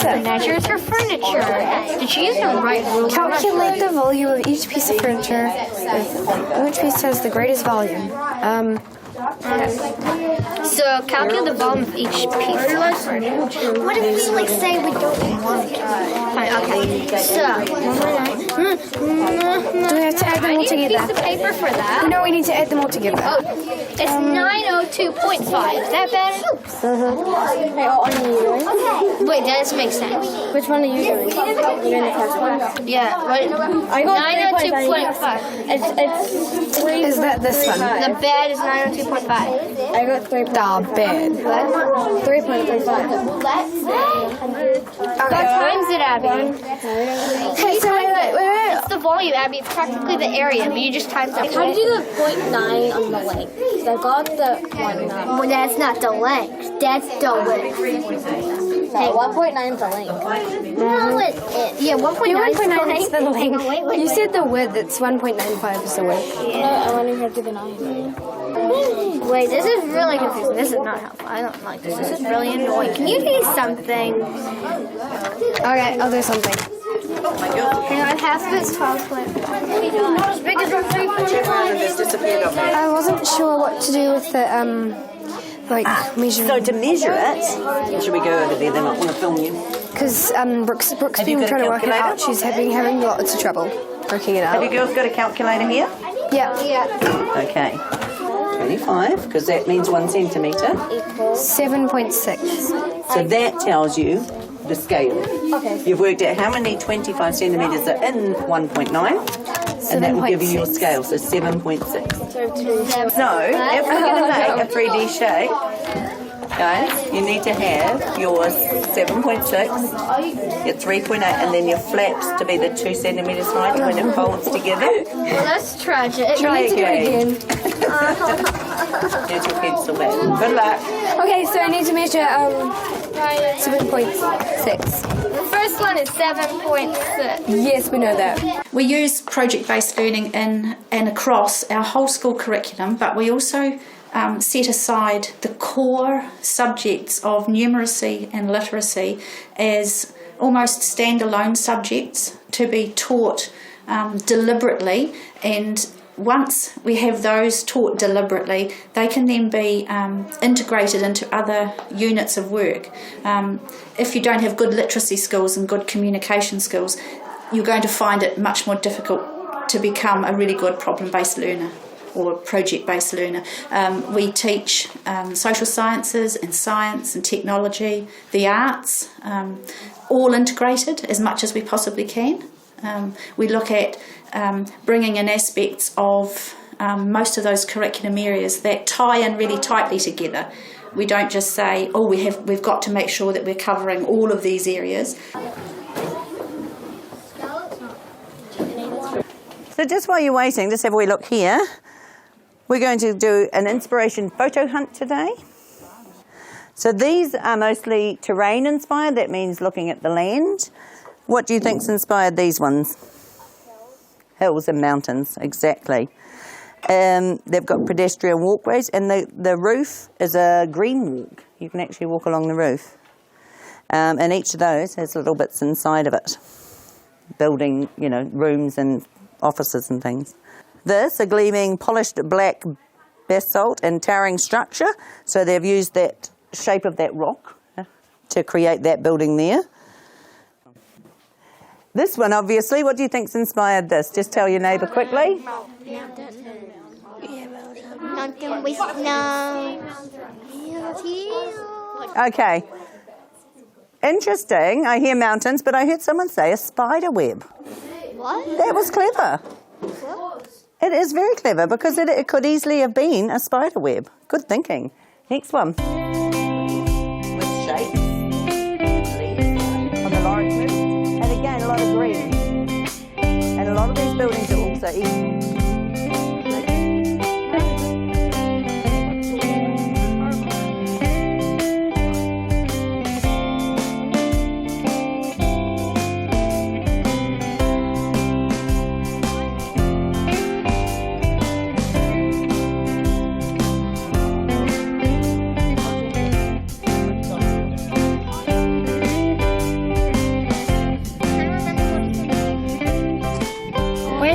it measures her furniture. Did she use the right rules? Calculate the volume of each piece of furniture. Which piece has the greatest volume? So calculate the volume of each piece of furniture. What if we say we don't want it? Fine, okay. So do we have to add them all together? I need a piece of paper for that. No, we need to add them all together. Oh, it's 902.5. Is that better? Wait, that doesn't make sense. Which one are you doing? You're doing the first one? Yeah, right. I got 902.5. Is that this one? The bed is 902.5. I got 3. The bed. 3.35. What times it, Abby? Okay, so wait. It's the volume, Abby. It's practically the area, but you just times it. How do you do the 0.9 on the length? I got the 0.9. Well, that's not the length. That's the width. Hey, 1.9 is the length. No, it is. Yeah, 1.9 is the 1.9 length. is the length. You said the width. It's 1.95 is the width. No, I want to do the 9. Wait, this is really confusing. This is not helpful. I don't like this. This is really annoying. Can you do something? Okay, I'll do something. Hang on, half of it's 12.5. As big as 3.5. I wasn't sure what to do with the measuring. So to measure it, should we go over there? They might want to film you. Because Brooke's Have you been got a trying to work it out. calculator? She's having lots of trouble working it out. Have you girls got a calculator here? Yeah. Okay. 25, because that means 1 centimetre. 7.6. So that tells you the scale. Okay. You've worked out how many 25 centimetres are in 1.9, and that will give you your scale, so 7.6. So if we're going to make a 3D shape, guys, you need to have your 7.6, your 3.8, and then your flaps to be the 2 centimetres high when it folds together. Well, that's tragic. Try again. again. Here's your pencil back. Good luck. Okay, so I need to measure 7.6. The first one is 7.6. Yes, we know that. We use project-based learning in and across our whole school curriculum, but we also set aside the core subjects of numeracy and literacy as almost standalone subjects to be taught deliberately, and once we have those taught deliberately, they can then be integrated into other units of work. If you don't have good literacy skills and good communication skills, you're going to find it much more difficult to become a really good problem-based learner or project-based learner. We teach social sciences and science and technology, the arts, all integrated as much as we possibly can. We look at bringing in aspects of most of those curriculum areas that tie in really tightly together. We don't just say, oh, we've got to make sure that we're covering all of these areas. So just while you're waiting, just have a wee look here. We're going to do an inspiration photo hunt today. So these are mostly terrain inspired. That means looking at the land. What do you think's inspired these ones? Hills and mountains, exactly. They've got pedestrian walkways, and the roof is a green walk. You can actually walk along the roof. And each of those has little bits inside of it. Building, rooms and offices and things. This, a gleaming polished black basalt and towering structure. So they've used that shape of that rock to create that building there. This one, obviously, what do you think's inspired this? Just tell your neighbour quickly. Mountain with snow. Okay. Interesting. I hear mountains, but I heard someone say a spider web. What? That was clever. It is very clever because it could easily have been a spider web. Good thinking. Next one. With shapes. On the Lawrence map. And again, a lot of green. And a lot of these buildings are also equal.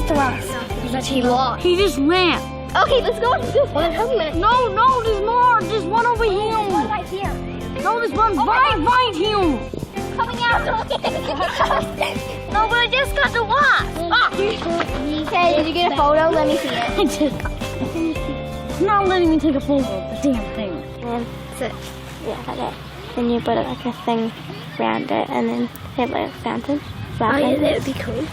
to us. He lost. He just ran. Okay, let's go. Well, then help me. No, there's more. There's one over here. One right here. No, there's one right here. Coming out. No, but I just got the wasp. Ah. Okay, did you get a photo? Let me see it. It's not letting me take a photo of the damn thing. And sit. Yeah, like that. Then you put like a thing around it, and then have like a fountain. Oh, yeah, that would be cool.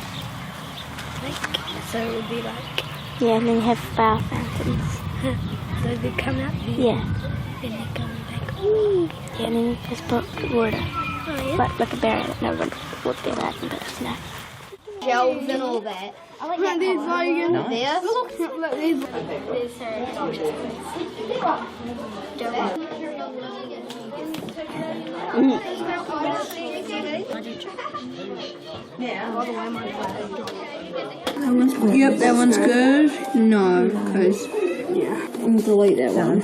So it would be like... Yeah, and then you have flower fountains. So they come out Yeah. and they come back. Ooh. Yeah, and then you just put water. Oh, yeah. Like a barrier that no one would do that and put snow. Shelves and all that. I like that These color. are you. There. Look, these. There's Yep, that one's good. No, because I'm gonna delete that one.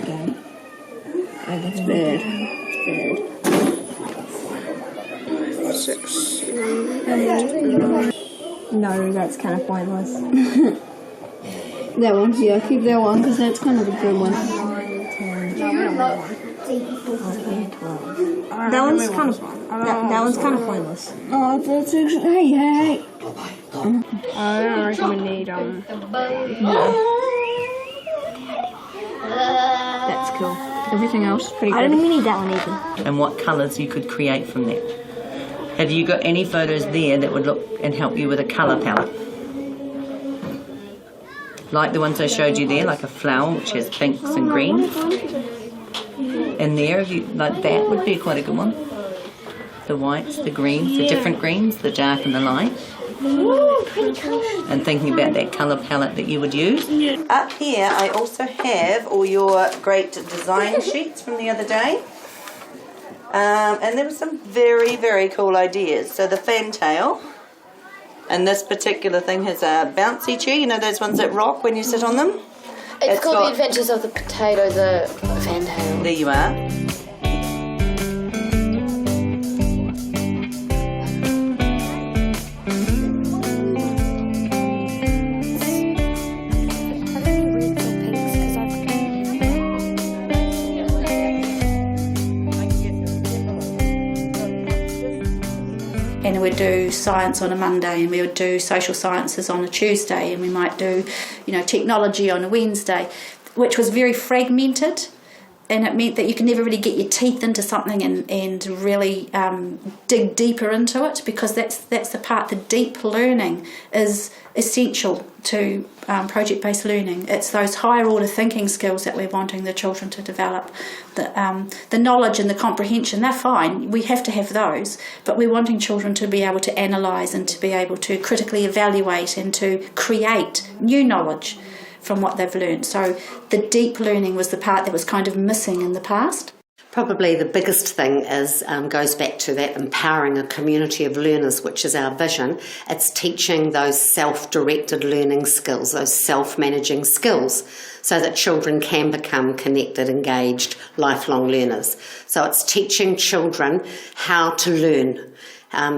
That's bad. It's bad. 6. No, that's kind of pointless. That one's, yeah, keep that one because that's kind of a good one. That one's kind of that one's kind of pointless. Oh, that's actually, hey. I don't reckon we need That's cool. Everything else is pretty I don't good. think we need that one either. And what colours you could create from that. Have you got any photos there that would look and help you with a colour palette? Like the ones I showed you there, like a flower which has pinks and greens. And there, if you, like that would be quite a good one. The whites, the greens, the different greens, the dark and the light. And thinking about that colour palette that you would use. Up here I also have all your great design sheets from the other day. And there were some very, very cool ideas. So the fantail, and this particular thing has a bouncy chair, you know those ones that rock when you sit on them? It's called The Adventures of the Potato, the fantail. There you are. And we'd do science on a Monday, and we would do social sciences on a Tuesday, and we might do, technology on a Wednesday, which was very fragmented, and it meant that you could never really get your teeth into something and really dig deeper into it, because that's the part. The deep learning is essential to project-based learning. It's those higher order thinking skills that we're wanting the children to develop. The knowledge and the comprehension, they're fine, we have to have those, but we're wanting children to be able to analyse and to be able to critically evaluate and to create new knowledge from what they've learned. So the deep learning was the part that was kind of missing in the past. Probably the biggest thing is goes back to that empowering a community of learners, which is our vision. It's teaching those self-directed learning skills, those self-managing skills, so that children can become connected, engaged, lifelong learners. So it's teaching children how to learn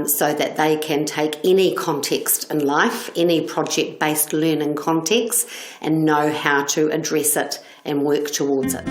so that they can take any context in life, any project-based learning context, and know how to address it and work towards it.